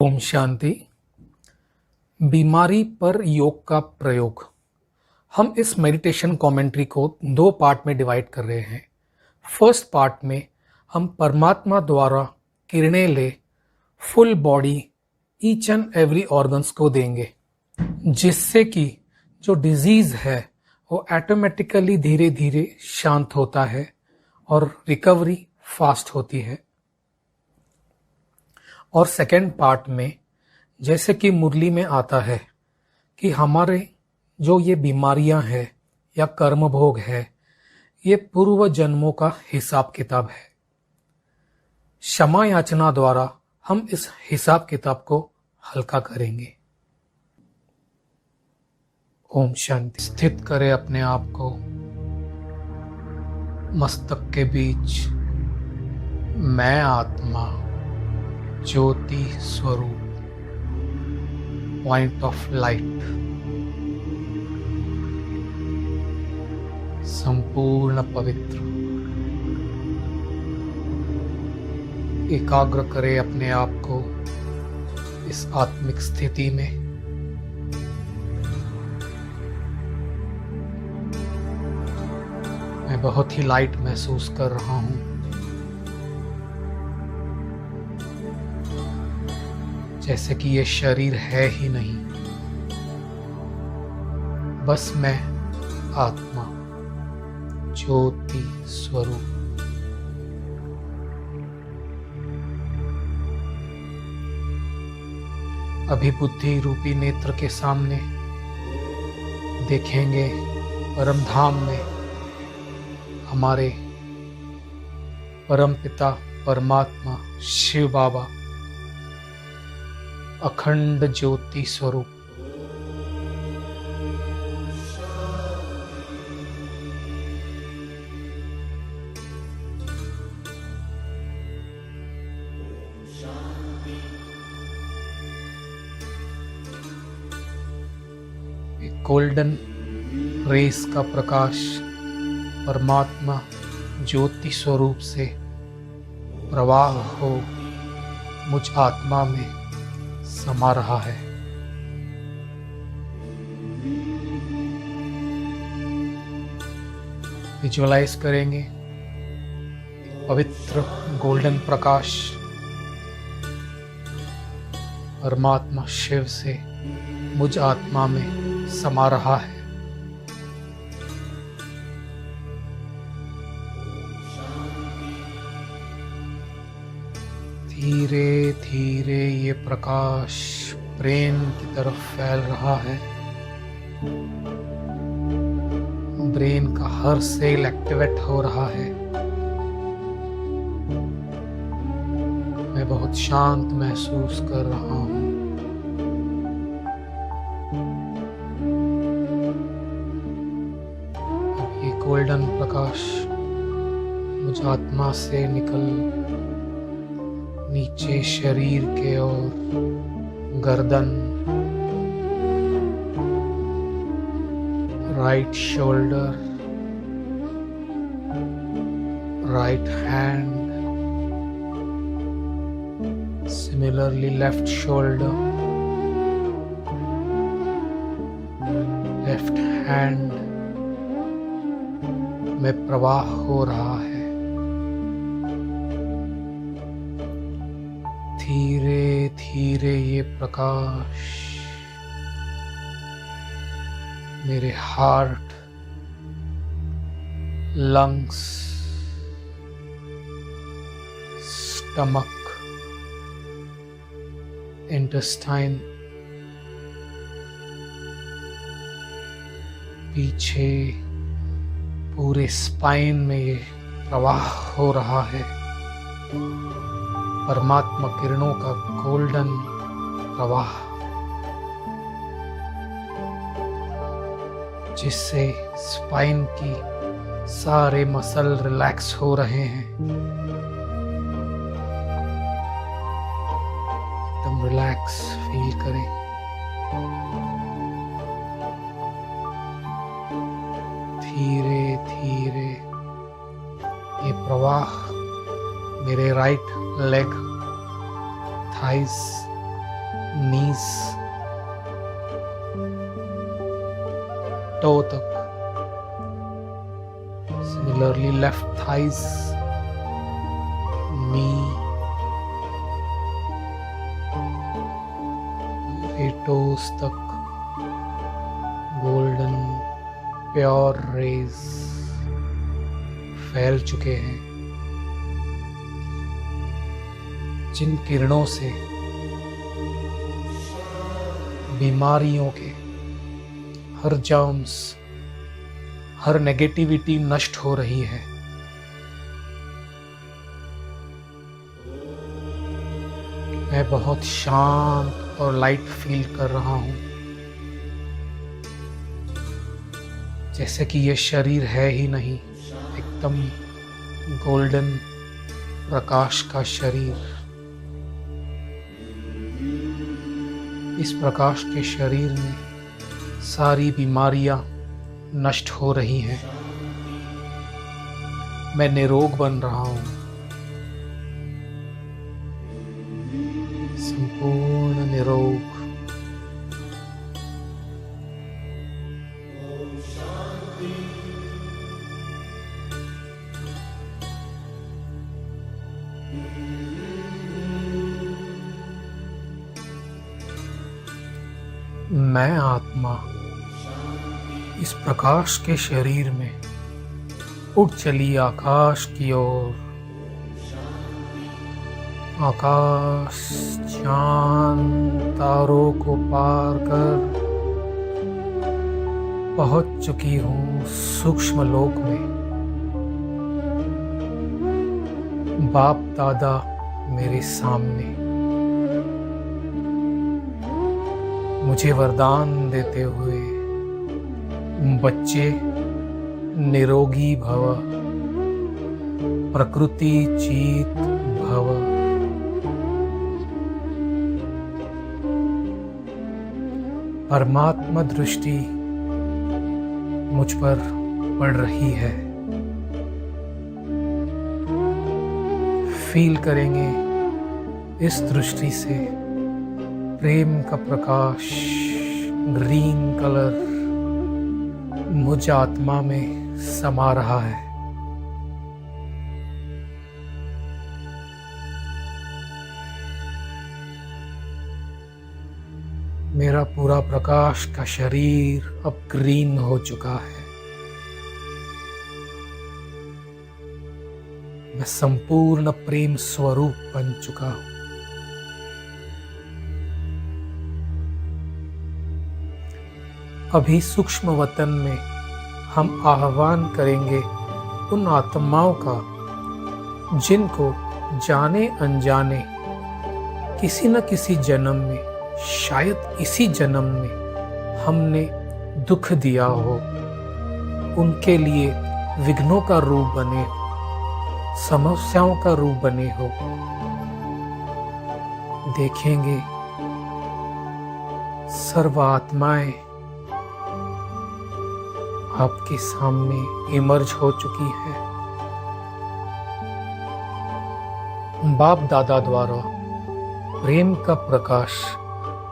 ओम शांति। बीमारी पर योग का प्रयोग। हम इस मेडिटेशन कमेंट्री को दो पार्ट में डिवाइड कर रहे हैं। फर्स्ट पार्ट में हम परमात्मा द्वारा किरणें ले full body each and every organs को देंगे, जिससे कि जो डिजीज है वो ऑटोमेटिकली धीरे धीरे शांत होता है और रिकवरी फास्ट होती है। और सेकेंड पार्ट में जैसे कि मुरली में आता है कि हमारे जो ये बीमारियां हैं या कर्म भोग है, ये पूर्व जन्मों का हिसाब किताब है। क्षमा याचना द्वारा हम इस हिसाब किताब को हल्का करेंगे। ओम शांति। स्थित करें अपने आप को मस्तक के बीच। मैं आत्मा ज्योति स्वरूप, पॉइंट ऑफ लाइट, संपूर्ण पवित्र। एकाग्र करें अपने आप को इस आत्मिक स्थिति में। मैं बहुत ही लाइट महसूस कर रहा हूं, जैसे कि ये शरीर है ही नहीं, बस मैं आत्मा ज्योति स्वरूप। अभी बुद्धि रूपी नेत्र के सामने देखेंगे परम धाम में हमारे परम पिता परमात्मा शिव बाबा अखंड ज्योति स्वरूप। एक गोल्डन रेस का प्रकाश परमात्मा ज्योति स्वरूप से प्रवाह हो मुझ आत्मा में समा रहा है। विजुअलाइज करेंगे पवित्र गोल्डन प्रकाश परमात्मा शिव से मुझ आत्मा में समा रहा है। धीरे धीरे ये प्रकाश ब्रेन की तरफ फैल रहा है। ब्रेन का हर सेल एक्टिवेट हो रहा है। मैं बहुत शांत महसूस कर रहा हूँ। अब ये गोल्डन प्रकाश मुझ आत्मा से निकल नीचे शरीर के ओर, गर्दन, right shoulder, right hand, similarly left shoulder, left hand में प्रवाह हो रहा है। धीरे धीरे ये प्रकाश मेरे हार्ट, लंग्स, स्टमक, इंटेस्टाइन, पीछे पूरे स्पाइन में ये प्रवाह हो रहा है। परमात्मा किरणों का गोल्डन प्रवाह, जिससे स्पाइन की सारे मसल रिलैक्स हो रहे हैं। एकदम रिलैक्स फील करें। धीरे धीरे ये प्रवाह मेरे right leg, thighs, knees, toe तक। Similarly left thighs, knee, toes तक गोल्डन प्योर रेज फैल चुके हैं, जिन किरणों से बीमारियों के हर जर्म्स, हर नेगेटिविटी नष्ट हो रही है। मैं बहुत शांत और लाइट फील कर रहा हूं, जैसे कि ये शरीर है ही नहीं, एकदम गोल्डन प्रकाश का शरीर। इस प्रकाश के शरीर में सारी बीमारियां नष्ट हो रही हैं। मैं निरोग बन रहा हूं, संपूर्ण निरोग। मैं आत्मा इस प्रकाश के शरीर में उड़ चली आकाश की ओर। आकाश, चांद, तारों को पार कर पहुंच चुकी हूँ सूक्ष्म लोक में। बाप दादा मेरे सामने मुझे वरदान देते हुए, बच्चे निरोगी भव, प्रकृति जीत भव। परमात्मा दृष्टि मुझ पर पड़ रही है। फील करेंगे इस दृष्टि से प्रेम का प्रकाश, ग्रीन कलर मुझ आत्मा में समा रहा है। मेरा पूरा प्रकाश का शरीर अब ग्रीन हो चुका है। मैं संपूर्ण प्रेम स्वरूप बन चुका हूं। अभी सूक्ष्म वतन में हम आह्वान करेंगे उन आत्माओं का जिनको जाने अनजाने किसी न किसी जन्म में, शायद इसी जन्म में हमने दुख दिया हो। उनके लिए विघ्नों का रूप बने, समस्याओं का रूप बने हो। देखेंगे सर्व आत्माएं आपके सामने इमर्ज हो चुकी है। बाप दादा द्वारा प्रेम का प्रकाश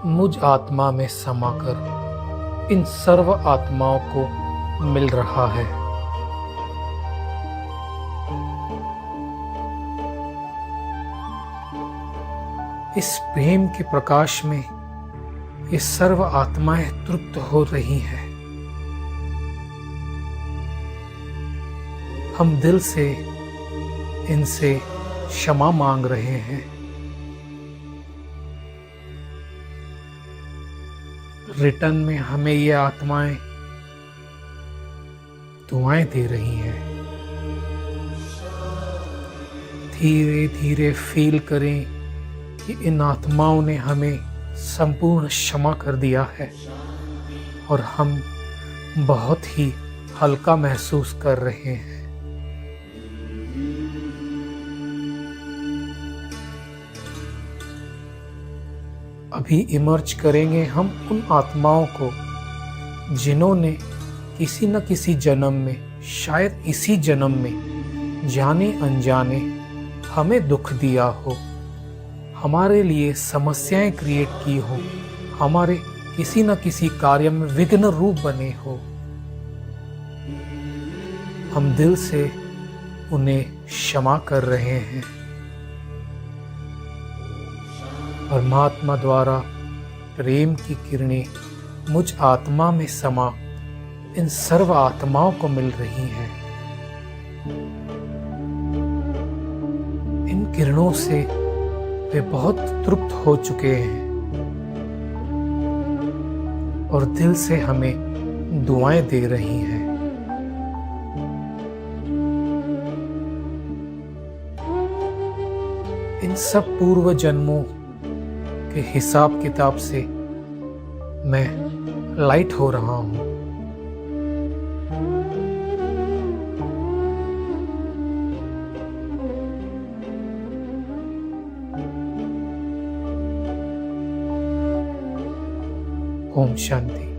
मुझ आत्मा में समाकर इन सर्व आत्माओं को मिल रहा है। इस प्रेम के प्रकाश में ये सर्व आत्माएं तृप्त हो रही हैं। हम दिल से इनसे क्षमा मांग रहे हैं। रिटर्न में हमें ये आत्माएं दुआएं दे रही हैं। धीरे धीरे फील करें कि इन आत्माओं ने हमें संपूर्ण क्षमा कर दिया है और हम बहुत ही हल्का महसूस कर रहे हैं। अभी इमर्ज करेंगे हम उन आत्माओं को जिन्होंने किसी न किसी जन्म में, शायद इसी जन्म में जाने अनजाने हमें दुख दिया हो, हमारे लिए समस्याएं क्रिएट की हो, हमारे किसी न किसी कार्य में विघ्न रूप बने हो, हम दिल से उन्हें क्षमा कर रहे हैं। परमात्मा द्वारा प्रेम की किरणें मुझ आत्मा में समा इन सर्व आत्माओं को मिल रही हैं। इन किरणों से वे बहुत तृप्त हो चुके हैं और दिल से हमें दुआएं दे रही हैं। इन सब पूर्व जन्मों के हिसाब किताब से मैं लाइट हो रहा हूं। ओम शांति।